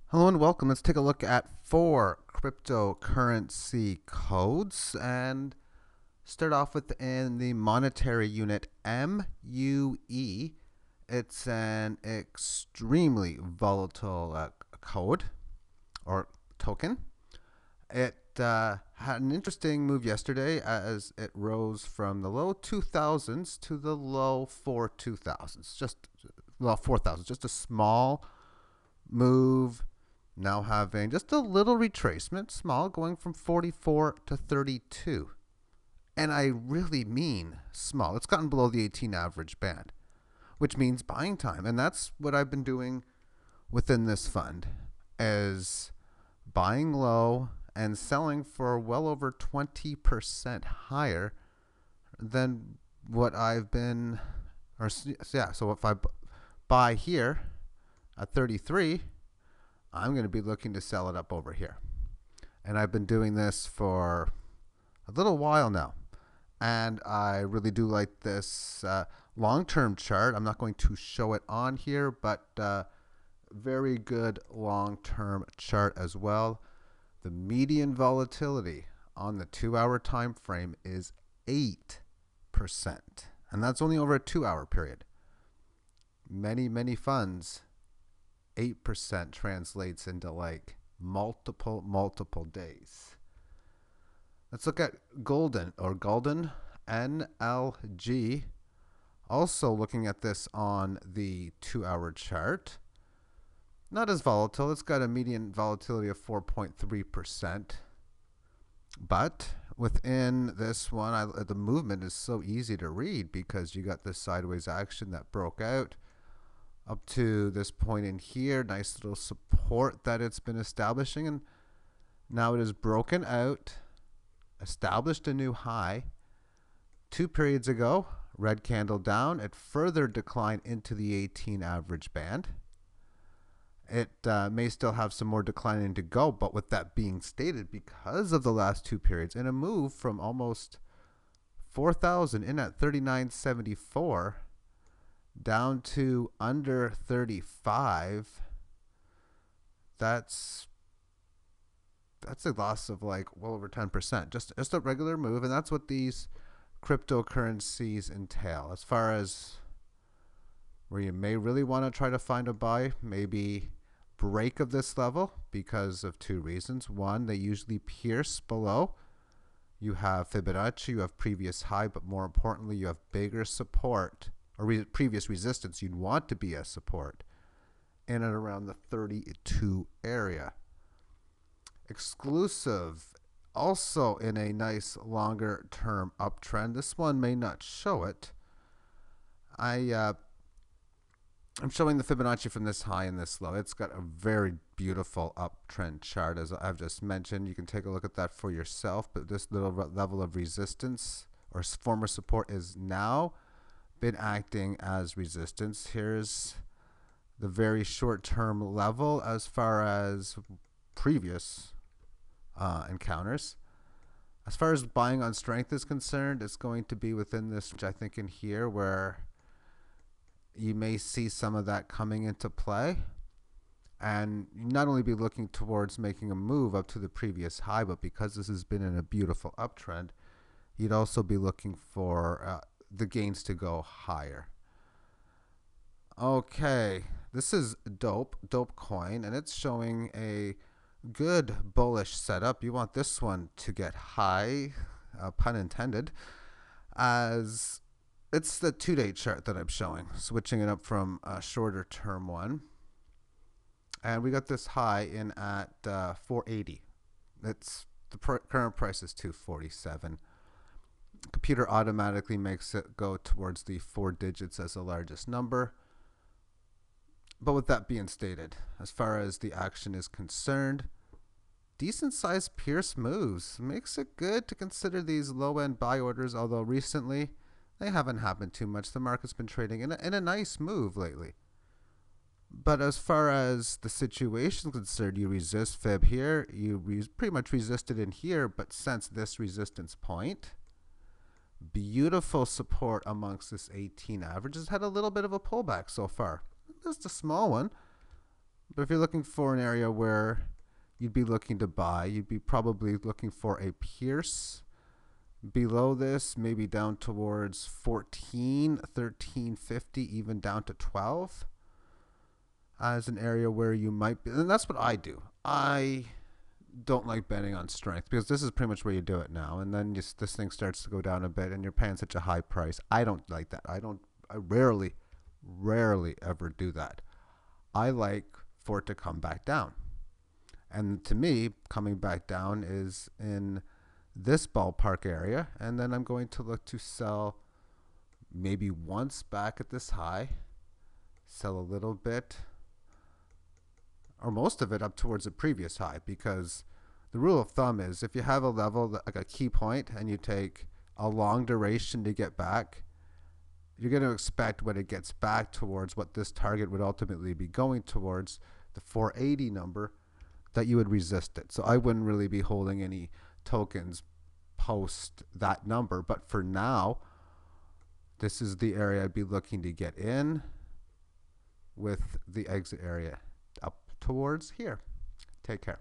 Hello and welcome. Let's take a look at four cryptocurrency codes and start off within the monetary unit MUE. It's an extremely volatile code or token. It had an interesting move yesterday as it rose from the low 2000s to the low 2000s, just low 4000s, just a small move, now having just a little retracement, small, going from 44 to 32. And I really mean small. It's gotten below the 18 average band, which means buying time. And that's what I've been doing within this fund, is buying low and selling for well over 20% higher than what I've been, or yeah, so if I buy here at 33, I'm going to be looking to sell it up over here. And I've been doing this for a little while now. And I really do like this long-term chart. I'm not going to show it on here, but very good long-term chart as well. The median volatility on the 2-hour time frame is 8%. And that's only over a 2-hour period. Many funds, 8% translates into like multiple days. Let's look at Golden NLG. Also looking at this on the 2-hour chart. Not as volatile. It's got a median volatility of 4.3%. But within this one, the movement is so easy to read because you got this sideways action that broke out up to this point in here. Nice little support that it's been establishing, and now it has broken out, established a new high 2 periods ago. Red candle down. It further declined into the 18 average band. It may still have some more declining to go, but with that being stated, because of the last 2 periods and a move from almost 4,000 in at 39.74 down to under 35, that's a loss of like well over 10%. Just a regular move, and that's what these cryptocurrencies entail. As far as where you may really want to try to find a buy, maybe break of this level because of 2 reasons. One, they usually pierce below. You have Fibonacci, you have previous high, but more importantly, you have bigger support or previous resistance you'd want to be a support in and around the 32 area. Exclusive, also in a nice longer term uptrend. This one may not show it. I'm showing the Fibonacci from this high and this low. It's got a very beautiful uptrend chart, as I've just mentioned. You can take a look at that for yourself, but this little level of resistance or former support is now been acting as resistance. Here's the very short-term level as far as previous encounters. As far as buying on strength is concerned, it's going to be within this, which I think in here, where you may see some of that coming into play, and not only be looking towards making a move up to the previous high, but because this has been in a beautiful uptrend, you'd also be looking for the gains to go higher. Okay, this is dope coin, and it's showing a good bullish setup. You want this one to get high, pun intended, as it's the 2-day chart that I'm showing, switching it up from a shorter term one. And we got this high in at 480. It's the current price is 247. Computer automatically makes it go towards the 4 digits as the largest number. But with that being stated, as far as the action is concerned, decent sized pierce moves makes it good to consider these low end buy orders, although recently they haven't happened too much. The market's been trading in a nice move lately. But as far as the situation is concerned, you resist fib here, you pretty much resisted in here, but since this resistance point, beautiful support amongst this 18 average. Has had a little bit of a pullback so far. Just a small one, But if you're looking for an area where you'd be looking to buy, you'd be probably looking for a pierce below this, maybe down towards 14, 13.50, even down to 12 as an area where you might be. And that's what I do. I don't like betting on strength because this is pretty much where you do it now. And then just this thing starts to go down a bit and you're paying such a high price. I don't like that. I rarely ever do that. I like for it to come back down. And to me, coming back down is in this ballpark area. And then I'm going to look to sell maybe once back at this high, sell a little bit, or most of it up towards the previous high, because the rule of thumb is if you have a level, like a key point, and you take a long duration to get back, you're going to expect when it gets back towards what this target would ultimately be going towards, the 480 number, that you would resist it. So I wouldn't really be holding any tokens post that number. But for now, this is the area I'd be looking to get in with the exit area up towards here. Take care.